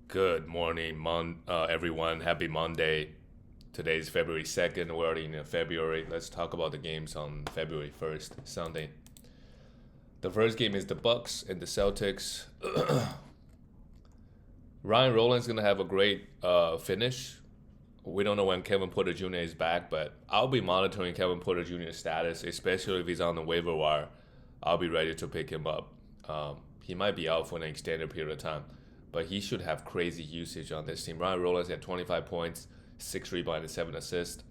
Good morning, everyone. Happy Monday. Today's February 2nd. We're already in February. Let's talk about the games on February 1st, Sunday. The first game is the Bucks and the Celtics. Ryan Rollins going to have a great finish. We don't know when Kevin Porter Jr. is back, but I'll be monitoring Kevin Porter Jr.'s status, especially if he's on the waiver wire. I'll be ready to pick him up. He might be out for an extended period of time, but he should have crazy usage on this team. Ryan Rollins had 25 points, 6 rebounds, and 7 assists.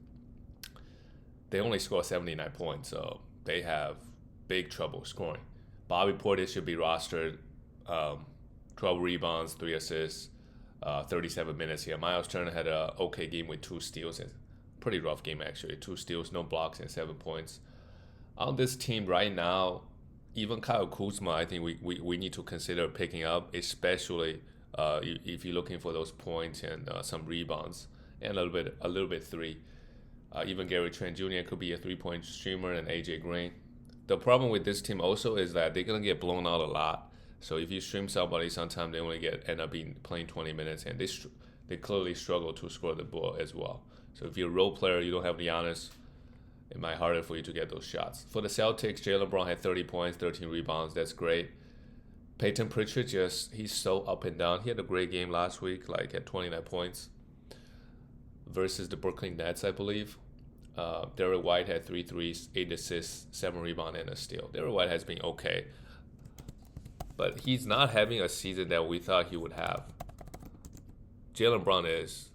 They only score 79 points, so they have big trouble scoring. Bobby Portis should be rostered. 12 rebounds, 3 assists, 37 minutes here. Miles Turner had an okay game with 2 steals. And pretty rough game, actually. 2 steals, no blocks, and 7 points. On this team right now, even Kyle Kuzma, I think we need to consider picking up, especially if you're looking for those points and some rebounds and a little bit three. Even Gary Trent Jr. could be a 3-point streamer, and AJ Green. The problem with this team also is that they're gonna get blown out a lot. So if you stream somebody, sometimes they only end up playing 20 minutes, and they clearly struggle to score the ball as well. So if you're a role player, you don't have Giannis, it might be harder for you to get those shots. For the Celtics, Jaylen Brown had 30 points, 13 rebounds. That's great. Peyton Pritchard, he's so up and down. He had a great game last week, like at 29 points versus the Brooklyn Nets, I believe. Derek White had 3 threes, 8 assists, 7 rebounds, and a steal. Derek White has been okay, but he's not having a season that we thought he would have. Jaylen Brown is.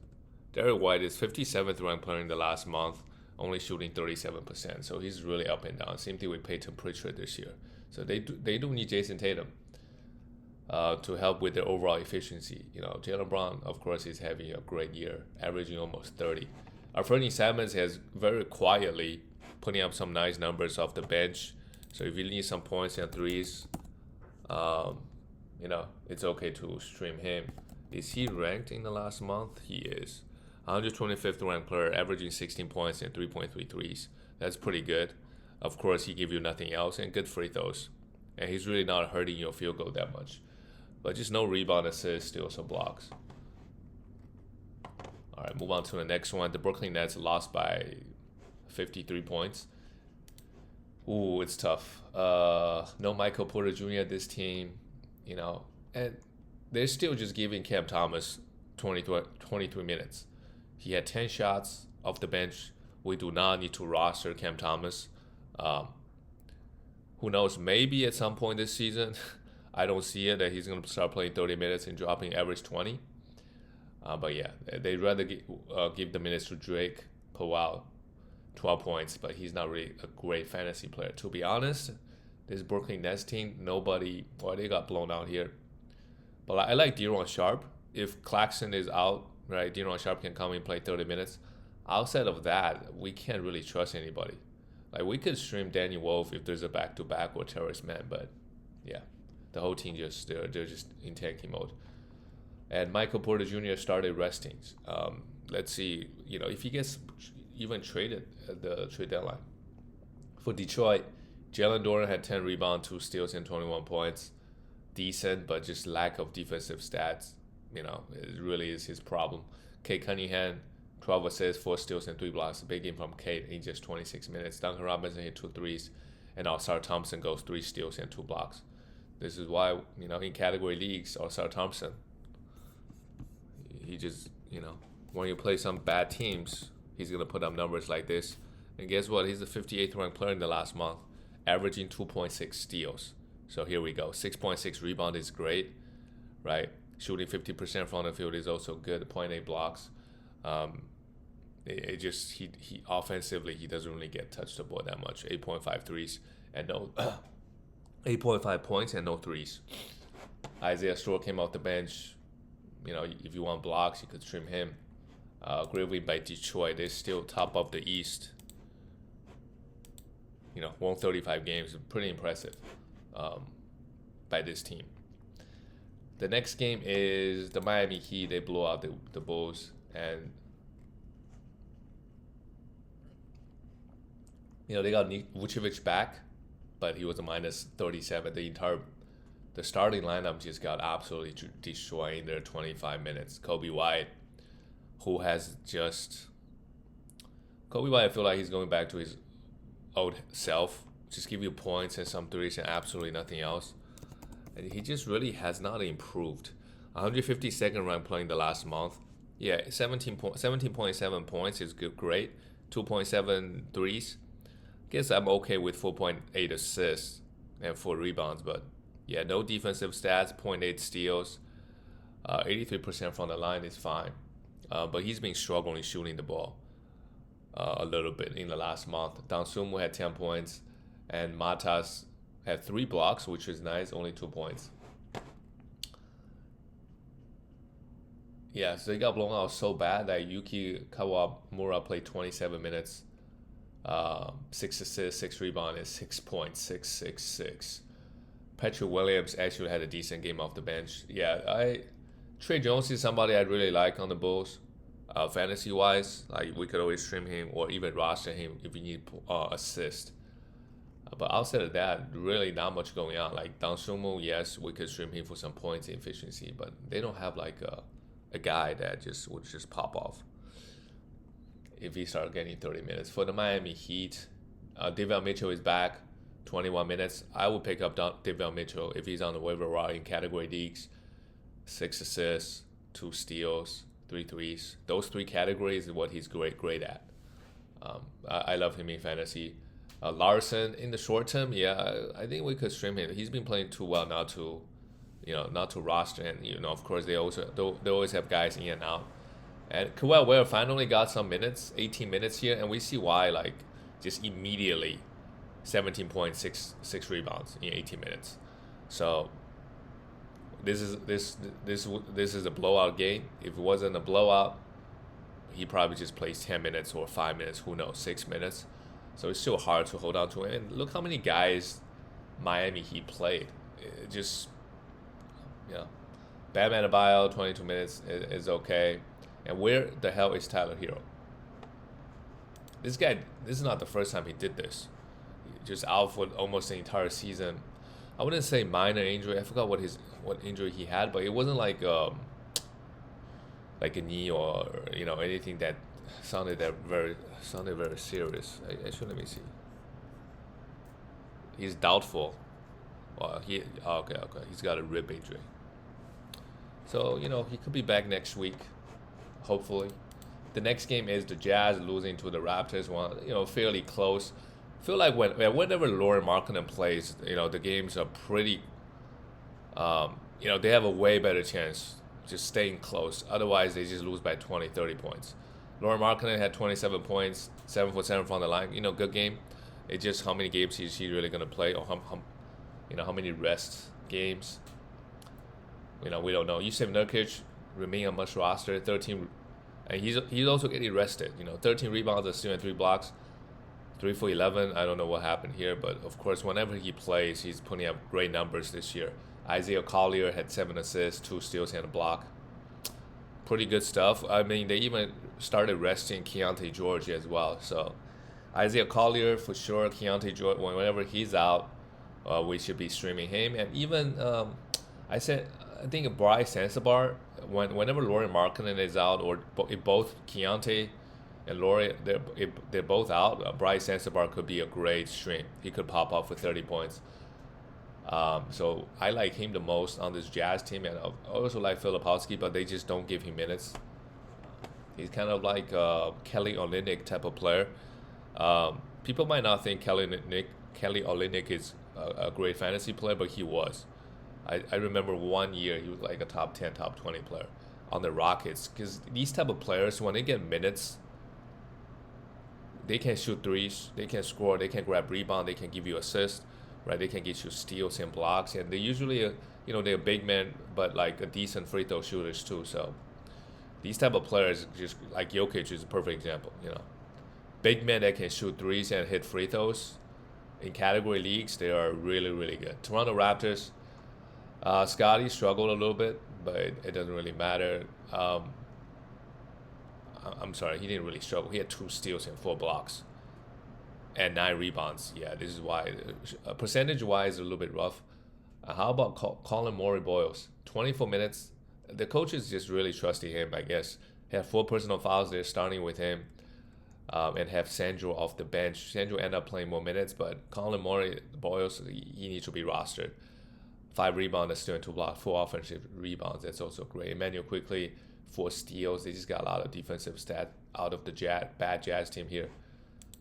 Derek White is 57th ranked player in the last month, only shooting 37%. So he's really up and down. Same thing with Peyton Pritchard this year. So they do need Jason Tatum to help with their overall efficiency. Jaylen Brown, of course, is having a great year, averaging almost 30. Anthony Simons has very quietly putting up some nice numbers off the bench. So if you need some points and threes, it's okay to stream him. Is he ranked in the last month? He is. 125th ranked player, averaging 16 points and 3.3 threes. That's pretty good. Of course, he gives you nothing else and good free throws. And he's really not hurting your field goal that much. But just no rebound, assists, steals, or blocks. All right, move on to the next one. The Brooklyn Nets lost by 53 points. Ooh, it's tough. No Michael Porter Jr. this team, and they're still just giving Cam Thomas 23 minutes. He had 10 shots off the bench. We do not need to roster Cam Thomas. Who knows? Maybe at some point this season, I don't see it that he's going to start playing 30 minutes and dropping average 20. But yeah, they'd rather give the minutes to Drake Powell, 12 points, but he's not really a great fantasy player. To be honest, this Brooklyn Nets team, they got blown out here. But I like De'Aaron Sharp. If Claxton is out, right, De'Aaron Sharp can come and play 30 minutes. Outside of that, we can't really trust anybody. Like, we could stream Danny Wolf if there's a back-to-back or Terrence Mann, but yeah, the whole team they're just in tanking mode. And Michael Porter Jr. started resting. Let's see, if he gets even traded at the trade deadline. For Detroit, Jalen Duren had 10 rebounds, 2 steals, and 21 points. Decent, but just lack of defensive stats. It really is his problem. Kate Cunningham, 12 assists, 4 steals, and 3 blocks. A big game from Kate in just 26 minutes. Duncan Robinson hit 2 threes, and Alsar Thompson goes 3 steals and 2 blocks. This is why, in category leagues, Alsar Thompson, he just, when you play some bad teams, he's going to put up numbers like this. And guess what? He's the 58th ranked player in the last month, averaging 2.6 steals. So here we go. 6.6 rebound is great, right? Shooting 50% from the field is also good. 0.8 blocks. He offensively, he doesn't really get touched the ball that much. 8.5 threes and no 8.5 points and no threes. Isaiah Stewart came off the bench. If you want blocks, you could stream him. Great win by Detroit. They're still top of the East. Won 35 games. Pretty impressive by this team. The next game is the Miami Heat. They blew out the Bulls. And, they got Vucevic back, but he was a minus 37 the entire the starting lineup just got absolutely destroyed in their 25 minutes. Kobe White, who has just Kobe White, I feel like he's going back to his old self. Just give you points and some threes and absolutely nothing else. And he just really has not improved. 152nd rank playing the last month. Yeah, 17.7 points is good, great. 2.7 threes. Guess I'm okay with 4.8 assists and 4 rebounds, but yeah, no defensive stats, 0.8 steals. 83% from the line is fine. But he's been struggling shooting the ball a little bit in the last month. Dansumu had 10 points, and Matas had 3 blocks, which is nice, only 2 points. Yeah, so they got blown out so bad that Yuki Kawamura played 27 minutes, 6 assists, 6 rebounds, and 6.666. Patrick Williams actually had a decent game off the bench. Yeah, Trey Jones is somebody I really like on the Bulls. Fantasy-wise, like we could always stream him or even roster him if we need assist. But outside of that, really not much going on. Like Dansumu, yes, we could stream him for some points efficiency, but they don't have like a guy that would just pop off if he started getting 30 minutes. For the Miami Heat, Davion Mitchell is back, 21 minutes. I would pick up Davion Mitchell if he's on the waiver wire in category leagues. 6 assists, 2 steals, 3 threes. Those 3 categories is what he's great at. I love him in fantasy. Larson in the short term, yeah, I think we could stream him. He's been playing too well not to roster, and of course they always have guys in and out. And Kawhi Leonard finally got some minutes, 18 minutes here, and we see why. Like just immediately, 17.6 rebounds in 18 minutes. So this is a blowout game. If it wasn't a blowout, he probably just plays 10 minutes or 5 minutes. Who knows, 6 minutes. So it's still hard to hold on to him. And look how many guys Miami Heat played. It just, Bam Adebayo, 22 minutes is okay. And where the hell is Tyler Hero? This is not the first time he did this. Just out for almost the entire season. I wouldn't say minor injury. I forgot what injury he had, but it wasn't like a knee or anything that sounded very serious. Actually, let me see. He's doubtful. Well, okay. He's got a rib injury. So he could be back next week, hopefully. The next game is the Jazz losing to the Raptors. One, fairly close. I feel like whenever Lauri Markkanen plays, the games are pretty. They have a way better chance just staying close. Otherwise, they just lose by 20, 30 points. Lauri Markkanen had 27 points, 7 for 7 from the line. Good game. It's just how many games he's really gonna play, or how many rest games. We don't know. Yusuf Nurkic remain on much roster, 13, and he's also getting rested. 13 rebounds, a steal, and 3 blocks. 3 for 11. I don't know what happened here, but of course, whenever he plays, he's putting up great numbers this year. Isaiah Collier had 7 assists, 2 steals, and a block. Pretty good stuff. I mean, they even started resting Keontae George as well. So Isaiah Collier for sure. Keontae George, whenever he's out, we should be streaming him. And even I think Bryce Sensabaugh, whenever Lauri Markkanen is out, or if both Keontae and Lauri they're both out, Bryce Sensabaugh could be a great stream. He could pop up for 30 points. So I like him the most on this Jazz team, and I also like Filipowski, but they just don't give him minutes. He's kind of like a Kelly Olynyk type of player. People might not think Kelly Olynyk is a great fantasy player, but he was. I remember one year he was like a top 10, top 20 player on the Rockets, because these type of players, when they get minutes, they can shoot threes, they can score, they can grab rebound, they can give you assists. Right, they can get you steals and blocks, and they usually, they're big men, but like a decent free throw shooters too. So these type of players, just like Jokic is a perfect example. Big men that can shoot threes and hit free throws in category leagues, they are really, really good. Toronto Raptors, Scotty struggled a little bit, but it doesn't really matter. I'm sorry, he didn't really struggle. He had 2 steals and 4 blocks. And 9 rebounds. Yeah, this is why percentage-wise a little bit rough. How about Colin Murray Boyles? 24 minutes. The coach is just really trusting him, I guess. He had 4 personal fouls. They're starting with him, and have Sandro off the bench. Sandro ended up playing more minutes, but Colin Murray Boyles, he needs to be rostered. 5 rebounds, still 2 blocks, 4 offensive rebounds. That's also great. Emmanuel quickly, 4 steals. They just got a lot of defensive stat out of the bad Jazz team here.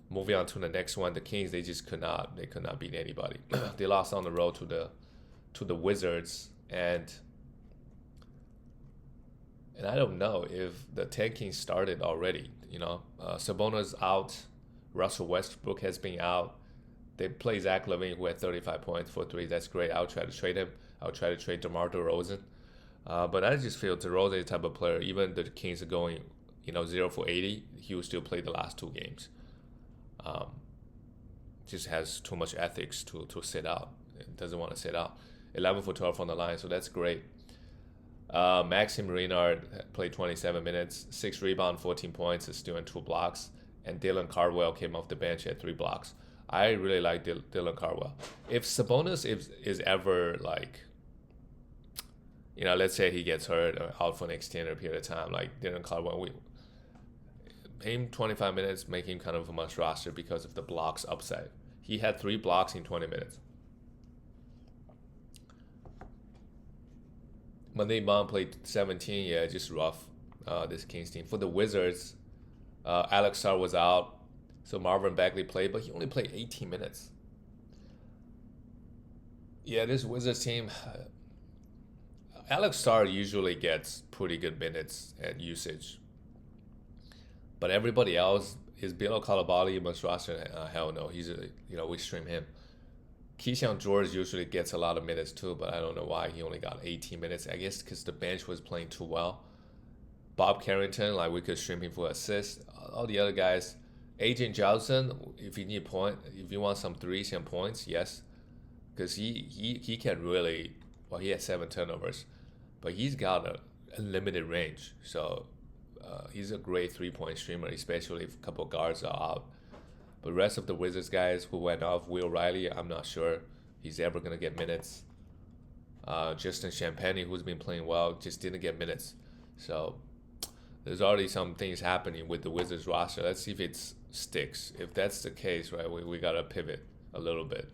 Moving on to the next one, the Kings. They just could not beat anybody. They lost on the road to the Wizards, and I don't know if the tanking started already. Sabonis out, Russell Westbrook has been out. They play Zach LaVine, who had 35 points for 3. That's great. I'll try to trade him. I'll try to trade DeMar DeRozan. But I just feel DeRozan is the type of player, even the Kings are going, 0 for 80, he will still play the last 2 games. Just has too much ethics to sit out. Doesn't want to sit out. 11 for 12 on the line, so that's great. Maxime Renard played 27 minutes, 6 rebounds, 14 points, is still in 2 blocks. And Dylan Cardwell came off the bench at 3 blocks. I really like Dylan Cardwell. If Sabonis is ever like, let's say he gets hurt or out for an extended period of time, like Dylan Cardwell, we pay him 25 minutes, make him kind of a must roster because of the blocks upside. He had 3 blocks in 20 minutes. Monday Bond played 17, yeah, just rough, this Kings team. For the Wizards, Alex Sarr was out, so Marvin Bagley played, but he only played 18 minutes. Yeah, this Wizards team, Alex Sarr usually gets pretty good minutes and usage. But everybody else is below Kalabali, must roster. Hell no, we stream him. Keyshawn George usually gets a lot of minutes too, but I don't know why he only got 18 minutes. I guess because the bench was playing too well. Bob Carrington, like we could stream him for assists. All the other guys, Agent Johnson, if you need if you want some threes and points, yes, because he can really. Well, he has 7 turnovers, but he's got a limited range. So he's a great 3-point streamer, especially if a couple of guards are out. But the rest of the Wizards guys who went off, Will Riley, I'm not sure he's ever going to get minutes. Justin Champagnie, who's been playing well, just didn't get minutes. So there's already some things happening with the Wizards roster. Let's see if it sticks. If that's the case, right, we got to pivot a little bit.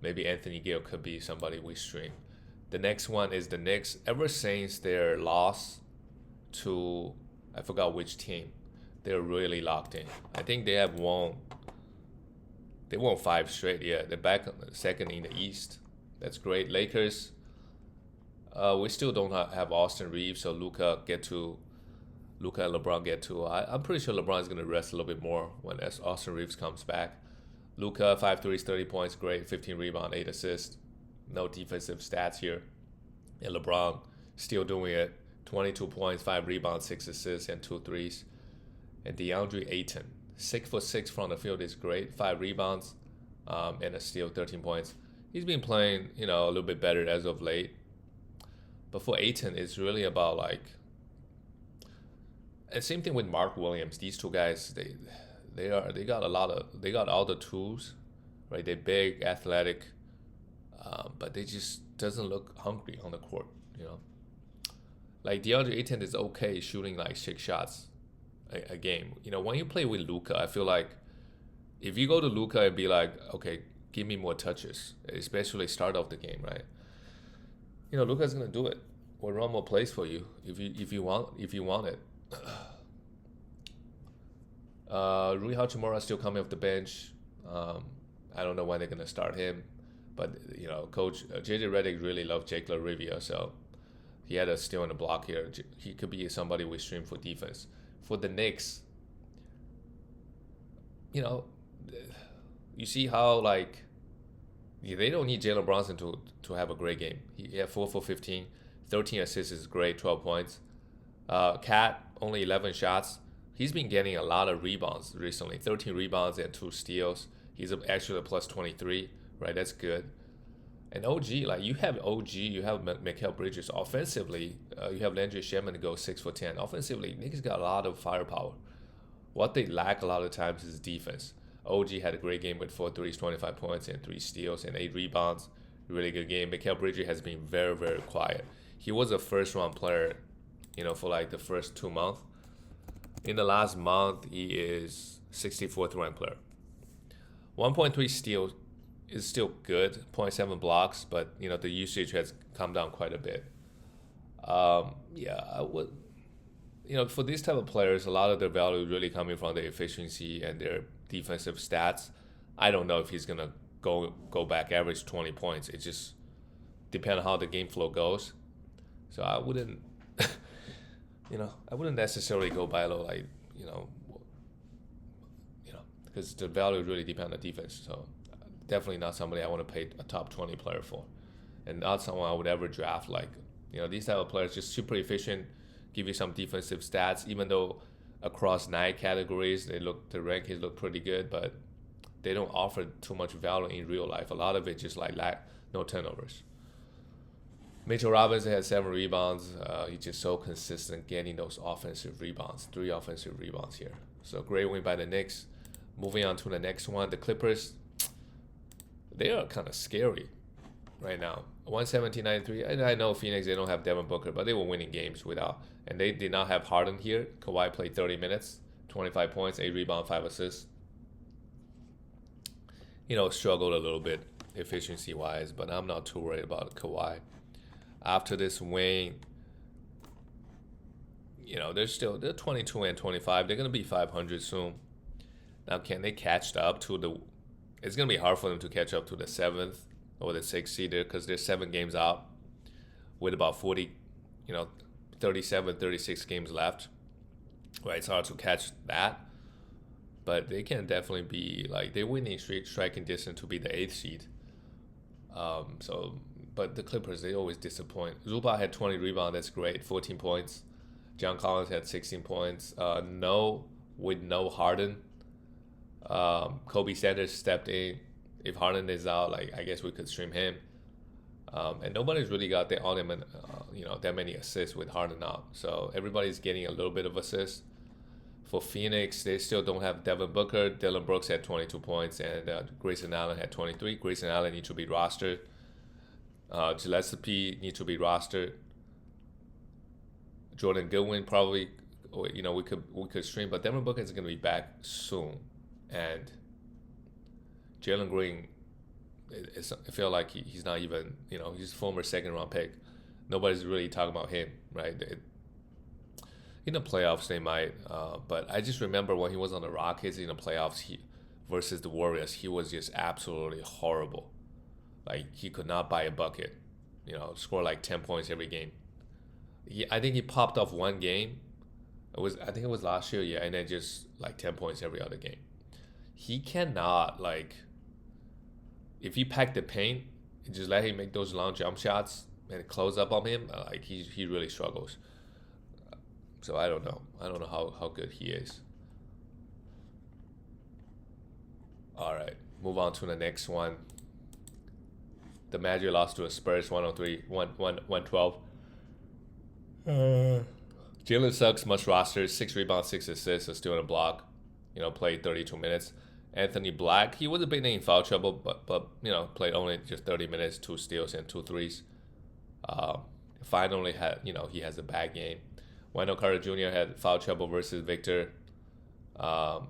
Maybe Anthony Gill could be somebody we stream. The next one is the Knicks. Ever since their loss to, I forgot which team, they're really locked in. I think they won 5 straight. Yeah, they're back second in the East. That's great. Lakers, we still don't have Austin Reeves, so Luka and LeBron get to. I'm pretty sure LeBron is going to rest a little bit more when Austin Reeves comes back. Luka, 5 threes, 30 points, great. 15 rebounds, 8 assists. No defensive stats here. And LeBron still doing it. 22 points, 5 rebounds, 6 assists, and 2 threes. And DeAndre Ayton, 6'6" from the field is great. 5 rebounds, and a steal, 13 points. He's been playing, a little bit better as of late. But for Ayton, it's really about like. And same thing with Mark Williams. These 2 guys, they got all the tools, right? They're big, athletic, but they just doesn't look hungry on the court, Like DeAndre Ayton is okay shooting like 6 shots a game. When you play with Luka, I feel like if you go to Luka and be like, okay, give me more touches, especially start off the game, right? Luka's gonna do it. Or run more plays for you if you want it. Rui Hachimura still coming off the bench. I don't know when they're gonna start him, but Coach JJ Redick really loved Jake LaRivia, so he had a steal in the block here. He could be somebody we stream for defense. For the Knicks, you see how like they don't need Jalen Brunson to have a great game. He had 4 for 15, 13 assists is great, 12 points. Cat only 11 shots. He's been getting a lot of rebounds recently, 13 rebounds and 2 steals. He's actually a plus 23, right? That's good. And OG, like you have OG, you have Mikal Bridges. Offensively, you have Landry Shaman to go 6 for 10. Offensively, Knicks got a lot of firepower. What they lack a lot of times is defense. OG had a great game with 4 threes, 25 points, and 3 steals and 8 rebounds. really good game. Mikal Bridges has been very, very quiet. He was a first-round player, for like the first 2 months. In the last month, he is 64th ranked player. 1.3 steal is still good, 0.7 blocks, but the usage has come down quite a bit. Yeah, I would. For these type of players, a lot of their value is really coming from their efficiency and their defensive stats. I don't know if he's gonna go back average 20 points. It just depends on how the game flow goes. So I wouldn't, I wouldn't necessarily go by low because the value really depends on the defense. So definitely not somebody I want to pay a top 20 player for, and not someone I would ever draft. These type of players just super efficient, give you some defensive stats. Even though across 9 categories the rankings look pretty good, but they don't offer too much value in real life. A lot of it just no turnovers. Mitchell Robinson had 7 rebounds. He's just so consistent getting those offensive rebounds. 3 offensive rebounds here. So great win by the Knicks. Moving on to the next one, the Clippers. They are kind of scary right now. 117-93. And I know Phoenix, they don't have Devin Booker, but they were winning games without. And they did not have Harden here. Kawhi played 30 minutes, 25 points, 8 rebounds, 5 assists. Struggled a little bit efficiency-wise, but I'm not too worried about Kawhi. After this win, they're 22 and 25. They're going to be 500 soon. Now, can they catch up to the... It's going to be hard for them to catch up to the 7th or the 6th seeder because they're 7 games out with about 37, 36 games left. Right, it's hard to catch that. But they can definitely be, they're winning striking distance to be the 8th seed. But the Clippers, they always disappoint. Zubac had 20 rebounds, that's great, 14 points. John Collins had 16 points. With no Harden. Kobe Sanders stepped in. If Harden is out, I guess we could stream him. And nobody's really got that many assists with Harden out. So everybody's getting a little bit of assists. For Phoenix, they still don't have Devin Booker. Dylan Brooks had 22 points, and Grayson Allen had 23. Grayson Allen needs to be rostered. Gillespie needs to be rostered. Jordan Goodwin probably, we could stream, but Devin Booker is going to be back soon, and Jalen Green, I feel like he's not even, he's a former 2nd round pick. Nobody's really talking about him, right? In the playoffs, they might, but I just remember when he was on the Rockets in the playoffs versus the Warriors, he was just absolutely horrible. He could not buy a bucket, score 10 points every game. I think he popped off one game. I think it was last year, yeah, and then just 10 points every other game. He cannot, if you pack the paint, just let him make those long jump shots and close up on him, he really struggles. So I don't know. I don't know how good he is. All right, move on to the next one. The Magic lost to the Spurs 112. Jalen Suggs must roster, 6 rebounds, 6 assists, still in a block. Played 32 minutes. Anthony Black, he was a big name in foul trouble, but played only just 30 minutes, 2 steals and 2 threes. Finally had, he has a bad game. Wendell Carter Jr. had foul trouble versus Victor. Yeah,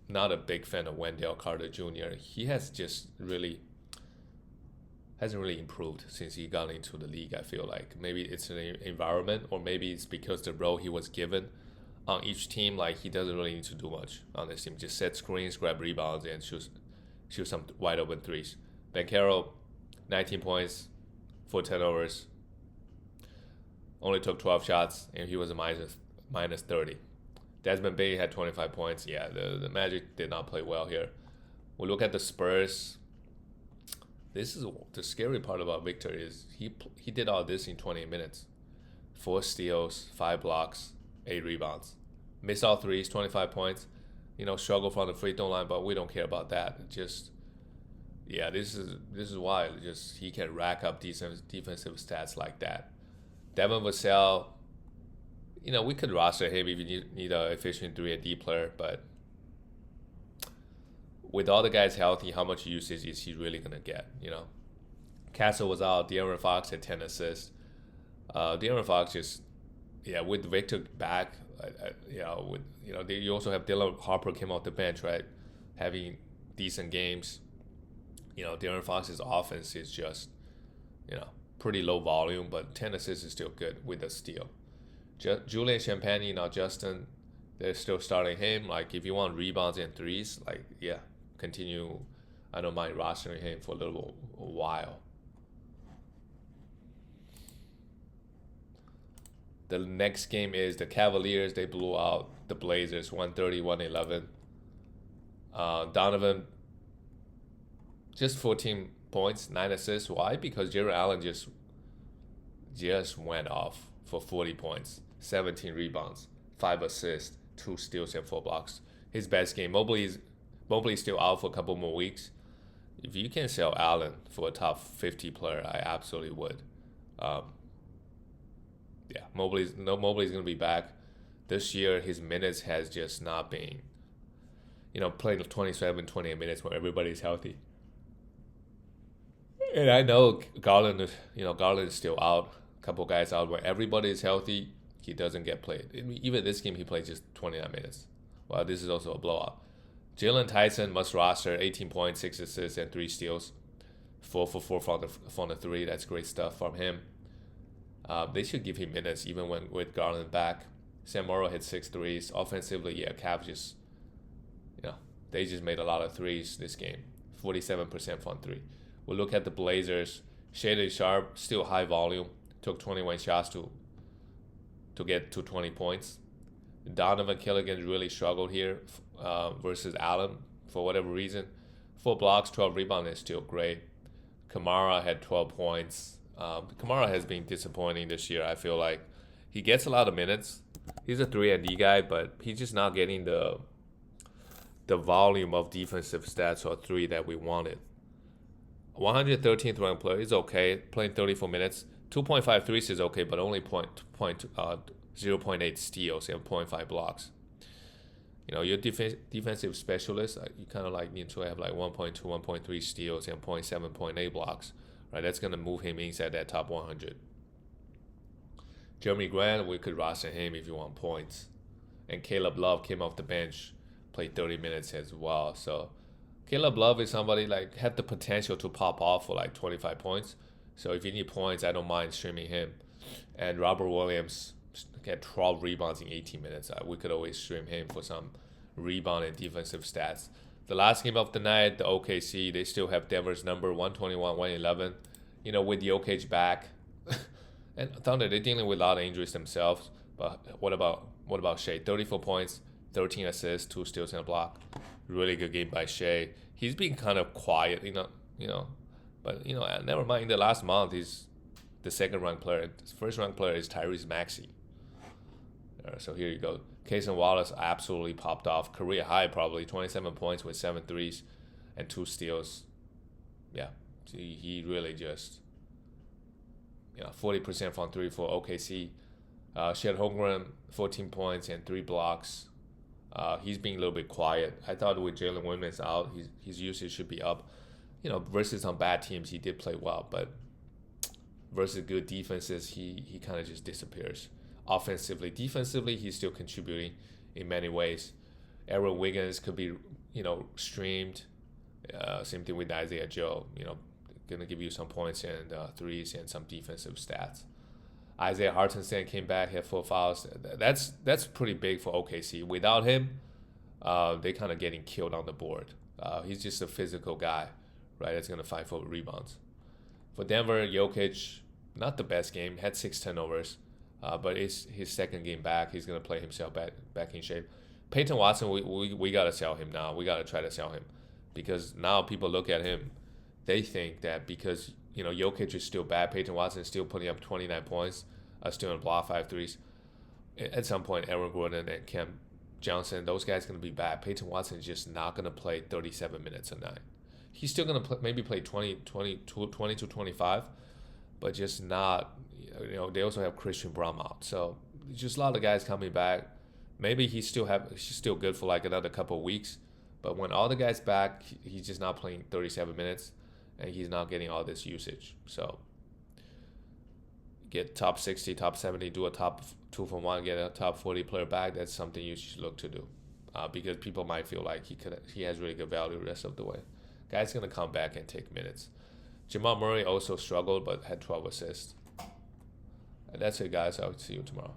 not a big fan of Wendell Carter Jr. He hasn't really improved since he got into the league. I feel like maybe it's an environment, or maybe it's because the role he was given on each team. He doesn't really need to do much on this team. Just set screens, grab rebounds, and shoot some wide open threes. Banchero, 19 points, 4 turnovers. Only took 12 shots, and he was a minus 30. Desmond Bane had 25 points. Yeah, the Magic did not play well here. We look at the Spurs. This is the scary part about Victor is he did all this in 20 minutes. 4 steals, 5 blocks, 8 rebounds. Missed all threes, 25 points. Struggle from the free throw line, but we don't care about that. This is why he can rack up defensive stats like that. Devin Vassell, we could roster him if you need an efficient 3 and D player, but with all the guys healthy, how much usage is he really gonna get? Castle was out. De'Aaron Fox had 10 assists. De'Aaron Fox just, yeah, with Victor back, you also have Dylan Harper came off the bench, right, having decent games. De'Aaron Fox's offense is just, pretty low volume, but 10 assists is still good with a steal. Julian Champagnie, now Justin, they're still starting him. Like, if you want rebounds and threes, like, yeah, continue. I don't mind rostering him for a while. The next game is the Cavaliers. They blew out the Blazers 130-111. Donovan, just 14 points, 9 assists. Why? Because Jarrett Allen just went off for 40 points, 17 rebounds, 5 assists, 2 steals, and 4 blocks. His best game. Mobley's still out for a couple more weeks. If you can sell Allen for a top 50 player, I absolutely would. Yeah, Mobley's going to be back. This year, his minutes has just not been, playing 27, 28 minutes when everybody's healthy. And I know Garland is still out. A couple guys out. When everybody is healthy, he doesn't get played. Even this game, he played just 29 minutes. Well, this is also a blowout. Jalen Tyson must roster, 18 points, 6 assists, and 3 steals. 4 for 4 from the 3. That's great stuff from him. They should give him minutes even with Garland back. Sam Morrow hit 6 threes. Offensively, yeah, Cavs just, they just made a lot of threes this game. 47% from 3. We'll look at the Blazers. Shaded Sharp, still high volume. Took 21 shots to get to 20 points. Donovan Killigan really struggled here versus Allen for whatever reason. 4 blocks, 12 rebounds is still great. Kamara had 12 points. Kamara has been disappointing this year. I feel like he gets a lot of minutes. He's a 3-and-D guy, but he's just not getting the volume of defensive stats or 3 that we wanted. 113th ranked player is okay, playing 34 minutes. 2.5 threes is okay, but only 0.8 steals and 0.5 blocks. Your defensive specialist, you kind of like need to have like 1.2, 1.3 steals and 0.7, 0.8 blocks. Right, that's going to move him inside that top 100. Jeremy Grant, we could roster him if you want points. And Caleb Love came off the bench, played 30 minutes as well. So Caleb Love is somebody like had the potential to pop off for like 25 points. So if you need points, I don't mind streaming him. And Robert Williams had 12 rebounds in 18 minutes. We could always stream him for some rebound and defensive stats. The last game of the night, the OKC, they still have Denver's number 121-111. With Jokic back, and Thunder, they're dealing with a lot of injuries themselves. But what about Shea? 34 points, 13 assists, 2 steals and a block. Really good game by Shea. He's been kind of quiet, But never mind. In the last month, he's the second-ranked player. His first-ranked player is Tyrese Maxey. So here you go. Cason Wallace absolutely popped off. Career high probably. 27 points with 7 threes and 2 steals. Yeah. He really just, 40% from 3 for OKC. Chet Holmgren, 14 points and 3 blocks. He's being a little bit quiet. I thought with Jalen Williams out, his usage should be up. Versus some bad teams, he did play well. But versus good defenses, he kind of just disappears. Defensively, he's still contributing in many ways. Aaron Wiggins could be, streamed. Same thing with Isaiah Joe. Gonna give you some points and threes and some defensive stats. Isaiah Hartenstein came back, had 4 fouls. That's pretty big for OKC. Without him, they kind of getting killed on the board. He's just a physical guy, right? That's gonna fight for rebounds. For Denver, Jokic, not the best game. Had 6 turnovers. But it's his second game back. He's going to play himself back in shape. Peyton Watson, we got to sell him now. We got to try to sell him. Because now people look at him, they think that because, Jokic is still bad, Peyton Watson is still putting up 29 points, still in block 5 threes. At some point, Aaron Gordon and Cam Johnson, those guys are going to be bad. Peyton Watson is just not going to play 37 minutes a night. He's still going to maybe play 20 to 25, but just not. They also have Christian Braun out, so just a lot of guys coming back. Maybe he's still good for like another couple of weeks, But when all the guys back, he's just not playing 37 minutes, and he's not getting all this usage. So get top 60, top 70, do a top 2 from 1, get a top 40 player back. That's something you should look to do, because people might feel like he has really good value the rest of the way. Guy's gonna come back and take minutes. Jamal Murray also struggled but had 12 assists. And that's it, guys. I'll see you tomorrow.